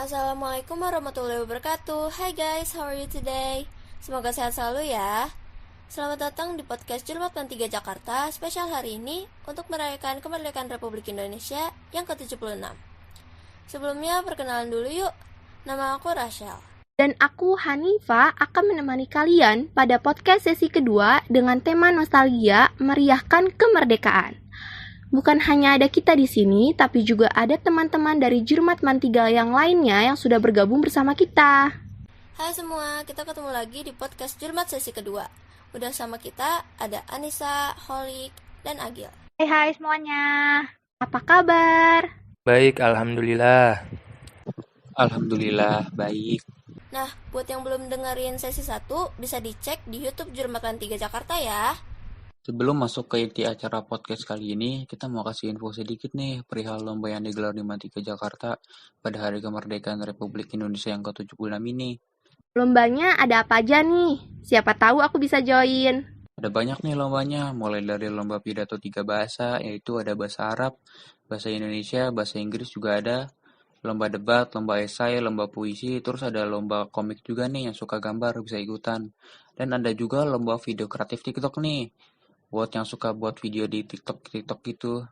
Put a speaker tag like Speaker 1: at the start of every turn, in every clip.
Speaker 1: Assalamualaikum warahmatullahi wabarakatuh. Hai guys, how are you today? Semoga sehat selalu ya. Selamat datang di podcast Julmat 3 Jakarta spesial hari ini untuk merayakan kemerdekaan Republik Indonesia yang ke-76. Sebelumnya perkenalan dulu yuk. Nama aku Rachel.
Speaker 2: Dan aku Hanifa akan menemani kalian pada podcast sesi kedua dengan tema nostalgia meriahkan kemerdekaan. Bukan hanya ada kita di sini, tapi juga ada teman-teman dari Jurmat Mantiga yang lainnya yang sudah bergabung bersama kita.
Speaker 1: Hai semua, kita ketemu lagi di podcast Julmat sesi kedua. Udah sama kita ada Anissa, Holik, dan Agil.
Speaker 3: Hai semuanya.
Speaker 2: Apa kabar?
Speaker 4: Baik, alhamdulillah.
Speaker 5: Alhamdulillah, baik.
Speaker 1: Nah, buat yang belum dengerin sesi 1, bisa dicek di YouTube Jurmat 3 Jakarta ya.
Speaker 5: Sebelum masuk ke inti acara podcast kali ini, kita mau kasih info sedikit nih perihal lomba yang digelar di Mantiga Jakarta pada Hari Kemerdekaan Republik Indonesia yang ke-76 ini.
Speaker 2: Lombanya ada apa aja nih? Siapa tahu aku bisa join.
Speaker 5: Ada banyak nih lombanya, mulai dari lomba pidato 3 bahasa, yaitu ada bahasa Arab, bahasa Indonesia, bahasa Inggris juga ada, lomba debat, lomba esai, lomba puisi, terus ada lomba komik juga nih yang suka gambar bisa ikutan. Dan ada juga lomba video kreatif TikTok nih, buat yang suka buat video di TikTok gitu.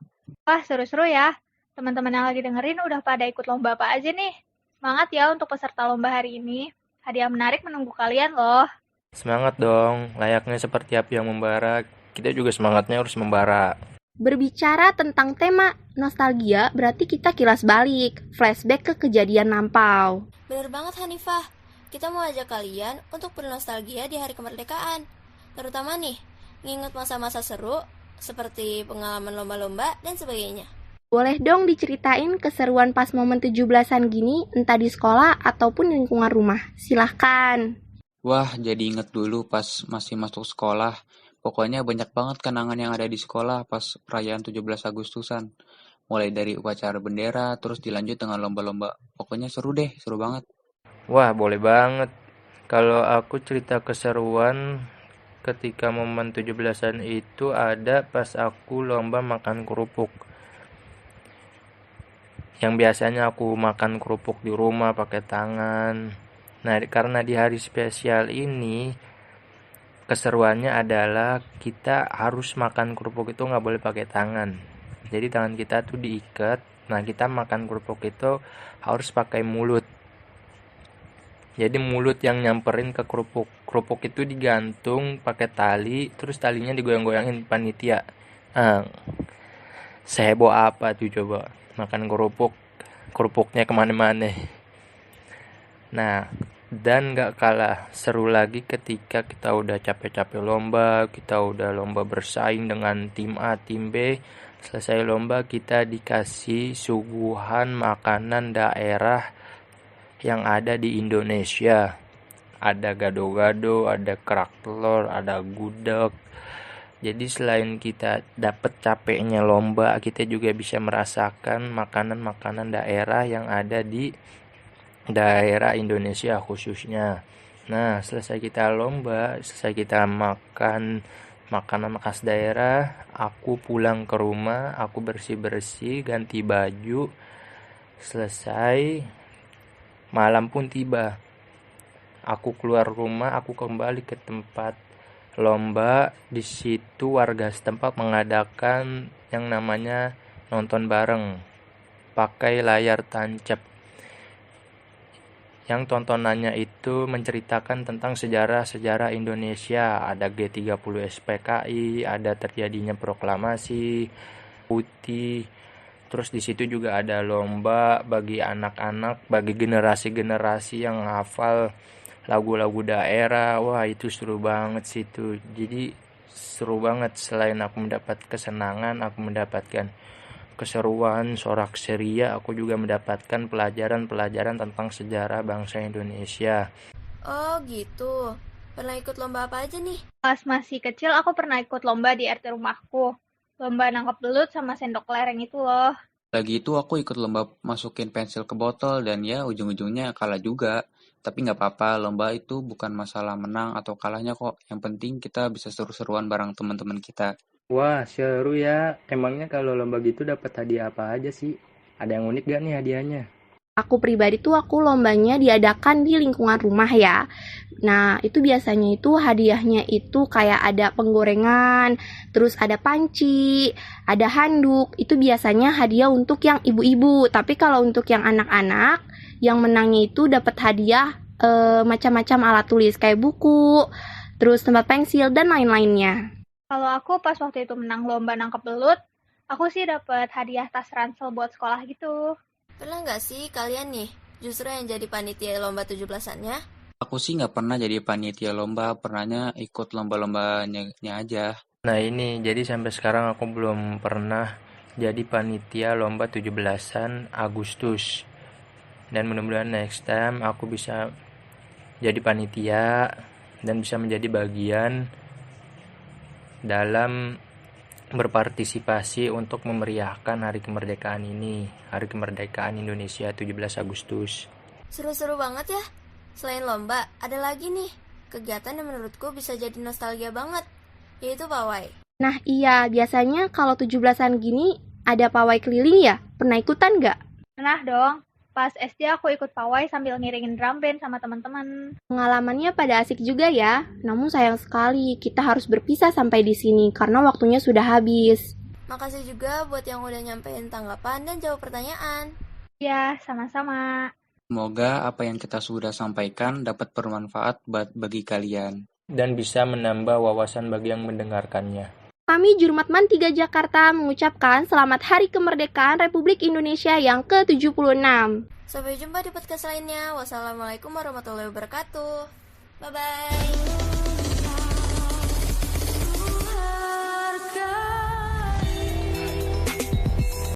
Speaker 3: Wah, seru-seru ya. Teman-teman yang lagi dengerin udah pada ikut lomba apa aja nih? Semangat ya untuk peserta lomba hari ini. Hadiah menarik menunggu kalian loh.
Speaker 4: Semangat dong, layaknya seperti api yang membara, kita juga semangatnya harus membara.
Speaker 2: Berbicara tentang tema nostalgia, berarti kita kilas balik, flashback ke kejadian lampau.
Speaker 1: Bener banget Hanifah, kita mau ajak kalian untuk bernostalgia di hari kemerdekaan. Terutama nih, nginget masa-masa seru seperti pengalaman lomba-lomba dan sebagainya.
Speaker 2: Boleh dong diceritain keseruan pas momen 17-an gini, entah di sekolah ataupun di lingkungan rumah. Silahkan.
Speaker 5: Wah, jadi inget dulu pas masih masuk sekolah. Pokoknya banyak banget kenangan yang ada di sekolah pas perayaan 17 Agustusan. Mulai dari upacara bendera, terus dilanjut dengan lomba-lomba. Pokoknya seru deh, seru banget.
Speaker 4: Wah, boleh banget. Kalau aku cerita keseruan ketika momen 17-an itu ada pas aku lomba makan kerupuk. Yang biasanya aku makan kerupuk di rumah pakai tangan. Nah, karena di hari spesial ini keseruannya adalah kita harus makan kerupuk itu nggak boleh pakai tangan. Jadi tangan kita tuh diikat. Nah, kita makan kerupuk itu harus pakai mulut. Jadi mulut yang nyamperin ke kerupuk. Kerupuk itu digantung pakai tali, terus talinya digoyang-goyangin panitia. Nah, seheboh apa tuh coba makan kerupuknya kemana-mana. Nah, dan gak kalah seru lagi ketika kita udah capek-capek lomba, kita udah lomba bersaing dengan tim A, tim B. Selesai lomba kita dikasih suguhan makanan daerah yang ada di Indonesia. Ada gado-gado, ada kerak telur, ada gudeg. Jadi selain kita dapat capeknya lomba, kita juga bisa merasakan makanan-makanan daerah yang ada di daerah Indonesia khususnya. Nah, selesai kita lomba, selesai kita makan makanan khas daerah, aku pulang ke rumah, aku bersih-bersih, ganti baju. Selesai, malam pun tiba. Aku keluar rumah, aku kembali ke tempat lomba. Di situ warga setempat mengadakan yang namanya nonton bareng pakai layar tancap. Yang tontonannya itu menceritakan tentang sejarah-sejarah Indonesia. Ada G30 SPKI, ada terjadinya proklamasi putih. Terus di situ juga ada lomba bagi anak-anak, bagi generasi-generasi yang hafal lagu-lagu daerah. Wah, itu seru banget sih itu. Jadi seru banget, selain aku mendapat kesenangan, aku mendapatkan keseruan, sorak ceria, aku juga mendapatkan pelajaran-pelajaran tentang sejarah bangsa Indonesia.
Speaker 1: Oh gitu, pernah ikut lomba apa aja nih?
Speaker 3: Pas masih kecil aku pernah ikut lomba di RT rumahku. Lomba nangkap belut sama sendok lereng itu loh.
Speaker 5: Lagi itu aku ikut lomba masukin pensil ke botol dan ya ujung-ujungnya kalah juga. Tapi nggak apa-apa, lomba itu bukan masalah menang atau kalahnya kok. Yang penting kita bisa seru-seruan bareng teman-teman kita.
Speaker 4: Wah, seru ya. Emangnya kalau lomba gitu dapat hadiah apa aja sih? Ada yang unik gak nih hadiahnya?
Speaker 2: Aku pribadi tuh lombanya diadakan di lingkungan rumah ya. Nah, itu biasanya itu hadiahnya itu kayak ada penggorengan, terus ada panci, ada handuk. Itu biasanya hadiah untuk yang ibu-ibu. Tapi kalau untuk yang anak-anak, yang menangnya itu dapat hadiah macam-macam alat tulis kayak buku, terus tempat pensil dan lain-lainnya.
Speaker 3: Kalau aku pas waktu itu menang lomba nangkep belut, aku sih dapat hadiah tas ransel buat sekolah gitu.
Speaker 1: Pernah nggak sih kalian nih justru yang jadi panitia lomba 17-annya?
Speaker 5: Aku sih nggak pernah jadi panitia lomba, pernahnya ikut lomba-lombanya aja.
Speaker 4: Nah ini, jadi sampai sekarang aku belum pernah jadi panitia lomba 17-an Agustus. Dan mudah-mudahan next time aku bisa jadi panitia dan bisa menjadi bagian dalam berpartisipasi untuk memeriahkan hari kemerdekaan ini, hari kemerdekaan Indonesia 17 Agustus.
Speaker 1: Seru-seru banget ya. Selain lomba, ada lagi nih kegiatan yang menurutku bisa jadi nostalgia banget, yaitu pawai.
Speaker 2: Nah iya, biasanya kalau 17-an gini ada pawai keliling ya? Pernah ikutan nggak?
Speaker 3: Pernah dong, pas SD aku ikut pawai sambil ngiringin drum band sama teman-teman.
Speaker 2: Pengalamannya pada asik juga ya, namun sayang sekali kita harus berpisah sampai di sini karena waktunya sudah habis.
Speaker 1: Makasih juga buat yang udah nyampein tanggapan dan jawab pertanyaan.
Speaker 3: Ya, sama-sama.
Speaker 5: Semoga apa yang kita sudah sampaikan dapat bermanfaat bagi kalian.
Speaker 4: Dan bisa menambah wawasan bagi yang mendengarkannya.
Speaker 2: Kami Jurmatman 3 Jakarta mengucapkan selamat Hari Kemerdekaan Republik Indonesia yang ke-76.
Speaker 1: Sampai jumpa di podcast lainnya. Wassalamualaikum warahmatullahi wabarakatuh. Bye-bye.